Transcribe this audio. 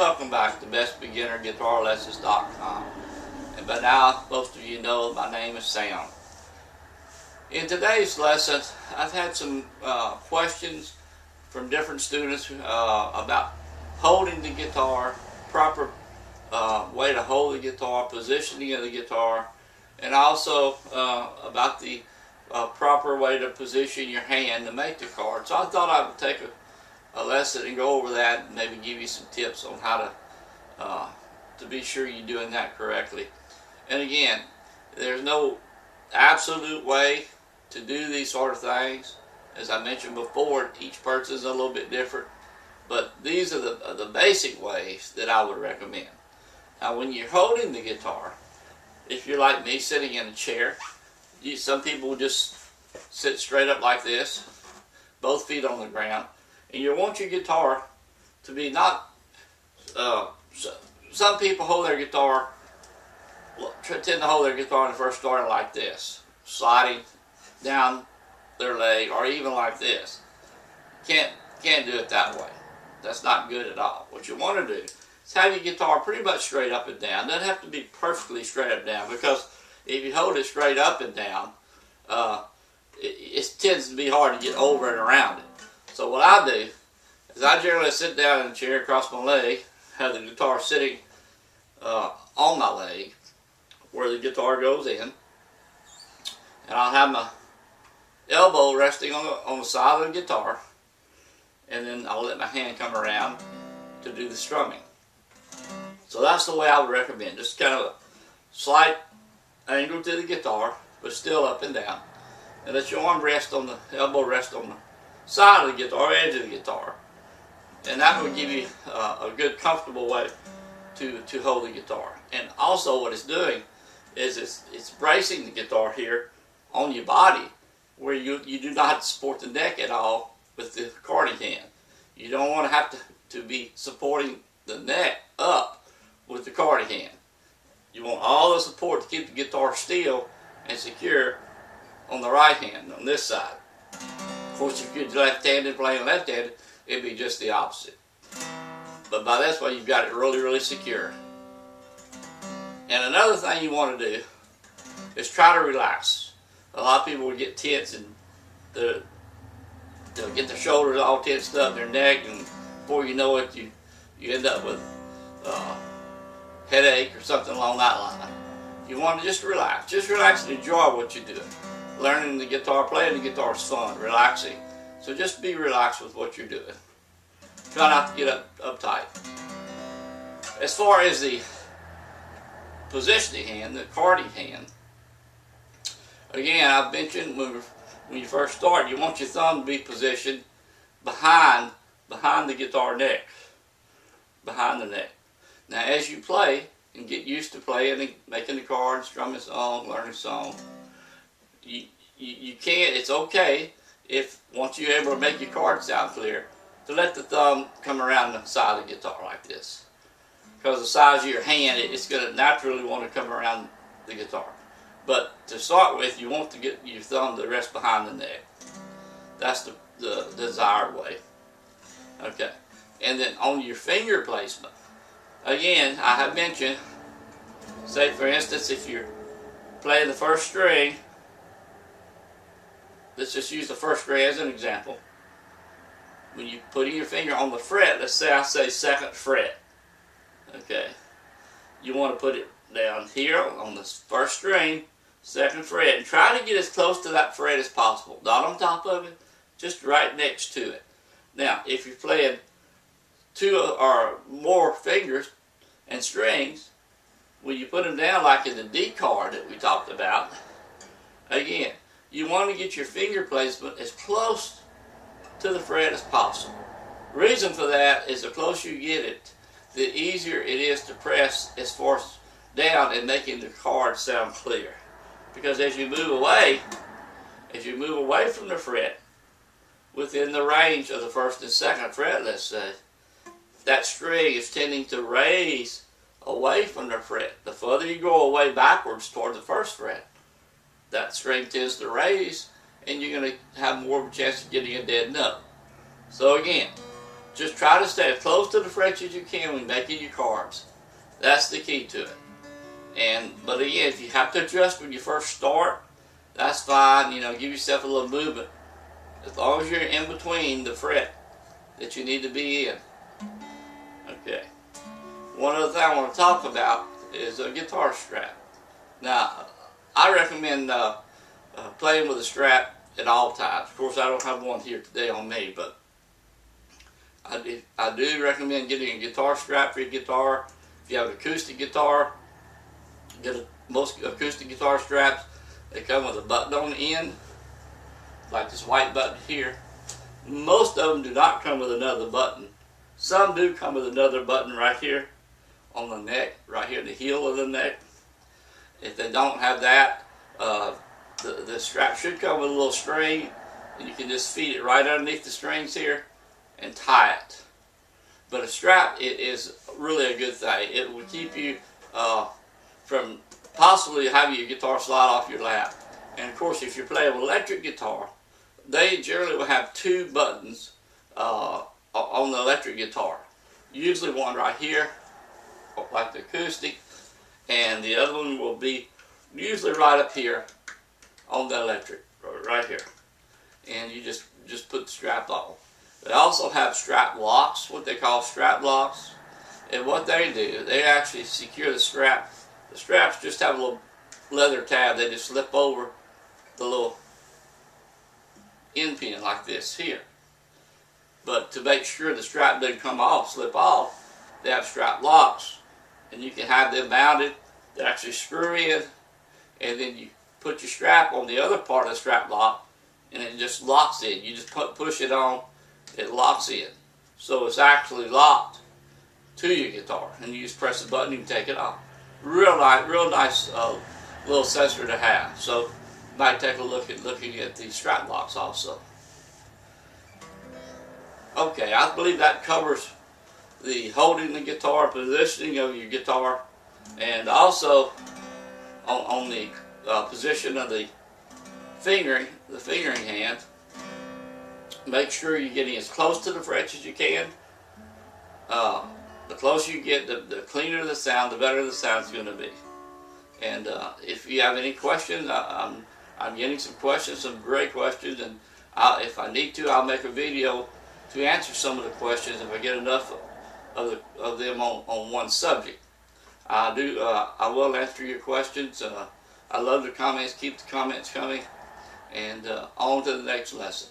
welcome back to bestbeginnerguitarlessons.com. And by now, most of you know my name is Sam. In today's lesson, I've had some questions from different students about holding the guitar, proper way to hold the guitar, positioning of the guitar, and also about the proper way to position your hand to make the chord. So I thought I would take a lesson and go over that and maybe give you some tips on how to be sure you're doing that correctly. And again, there's no absolute way to do these sort of things. As I mentioned before, each person is a little bit different, but these are the basic ways that I would recommend. Now, when you're holding the guitar, if you're like me sitting in a chair, some people just sit straight up like this, both feet on the ground, and you want your guitar to be not, some people hold their guitar, tend to hold their guitar in the first starting like this, sliding down their leg, or even like this. Can't do it that way. That's not good at all. What you want to do is have your guitar pretty much straight up and down. It doesn't have to be perfectly straight up and down, because if you hold it straight up and down, it tends to be hard to get over and around it. So what I do is I generally sit down in a chair, cross my leg, have the guitar sitting on my leg where the guitar goes in, and I'll have my elbow resting on the side of the guitar, and then I'll let my hand come around to do the strumming. So that's the way I would recommend. Just kind of a slight angle to the guitar, but still up and down. And let your arm rest on the elbow, rest on the side of the guitar, edge of the guitar. And that will give you a good, comfortable way to hold the guitar. And also what it's doing is it's bracing the guitar here on your body, where you do not have to support the neck at all with the carding hand. You don't want to have to be supporting the neck up with the carding hand. You want all the support to keep the guitar still and secure on the right hand, on this side. Of course, if you're left-handed playing left-handed, it'd be just the opposite. But by this way, you've got it really, really secure. And another thing you want to do is try to relax. A lot of people will get tense and they'll get their shoulders all tensed up, their neck, and before you know it, you end up with headache or something along that line. You want to just relax and enjoy what you're doing. Learning the guitar, playing the guitar is fun, relaxing. So just be relaxed with what you're doing. Try not to get uptight. As far as the positioning hand, the carding hand, again, I've mentioned when you first start, you want your thumb to be positioned behind the guitar neck, behind the neck. Now, as you play and get used to playing and making the chord, strumming a song, learning a song, you can't. It's okay if once you're able to make your chord sound clear, to let the thumb come around the side of the guitar like this, because the size of your hand, it's going to naturally want to come around the guitar. But to start with, you want to get your thumb to rest behind the neck. That's the desired way. Okay. And then on your finger placement, again, I have mentioned, say for instance, if you're playing the first string, let's just use the first string as an example. When you're putting your finger on the fret, let's say I say second fret. Okay. You want to put it down here on the first string, second fret, and try to get as close to that fret as possible. Not on top of it, just right next to it. Now, if you're playing two or more fingers and strings, when you put them down like in the D chord that we talked about, again, you want to get your finger placement as close to the fret as possible. Reason for that is the closer you get it, the easier it is to press as far down and making the chord sound clear. Because as you move away from the fret, within the range of the first and second fret, let's say, that string is tending to raise away from the fret. The further you go away backwards toward the first fret, that string tends to raise, and you're going to have more of a chance of getting a dead note. So again, just try to stay as close to the frets as you can when making your cards. That's the key to it. But again, if you have to adjust when you first start, that's fine. You know, give yourself a little movement. As long as you're in between the fret that you need to be in. Okay. One other thing I want to talk about is a guitar strap. Now, I recommend playing with a strap at all times. Of course, I don't have one here today on me, but I do recommend getting a guitar strap for your guitar. If you have an acoustic guitar, most acoustic guitar straps, they come with a button on the end, like this white button here. Most of them do not come with another button. Some do come with another button right here on the neck, right here at the heel of the neck. If they don't have that, the strap should come with a little string, and you can just feed it right underneath the strings here and tie it. But a strap is really a good thing. It will keep you from possibly having your guitar slide off your lap. And of course, if you're playing an electric guitar, they generally will have two buttons on the electric guitar. Usually one right here, like the acoustic, and the other one will be usually right up here on the electric, right here. And you just put the strap on. They also have strap locks, what they call strap locks. And what they do, they actually secure the strap. The straps just have a little leather tab. They just slip over the little end pin like this here. But to make sure the strap doesn't come off, slip off, they have strap locks. And you can have them mounted. They actually screw in, and then you put your strap on the other part of the strap lock, and it just locks in. You just push it on, it locks in. So it's actually locked to your guitar, and you just press the button and take it off. Real nice little sensor to have. So you might take a look at looking at the strap locks also. Okay, I believe that covers the holding the guitar, positioning of your guitar, and also on the position of the fingering hand. Make sure you're getting as close to the frets as you can. The closer you get, the cleaner the sound, the better the sound's going to be. And if you have any questions, I'm getting some questions, some great questions, and if I need to, I'll make a video to answer some of the questions if I get enough of them on one subject. I will answer your questions. I love the comments. Keep the comments coming. And on to the next lesson.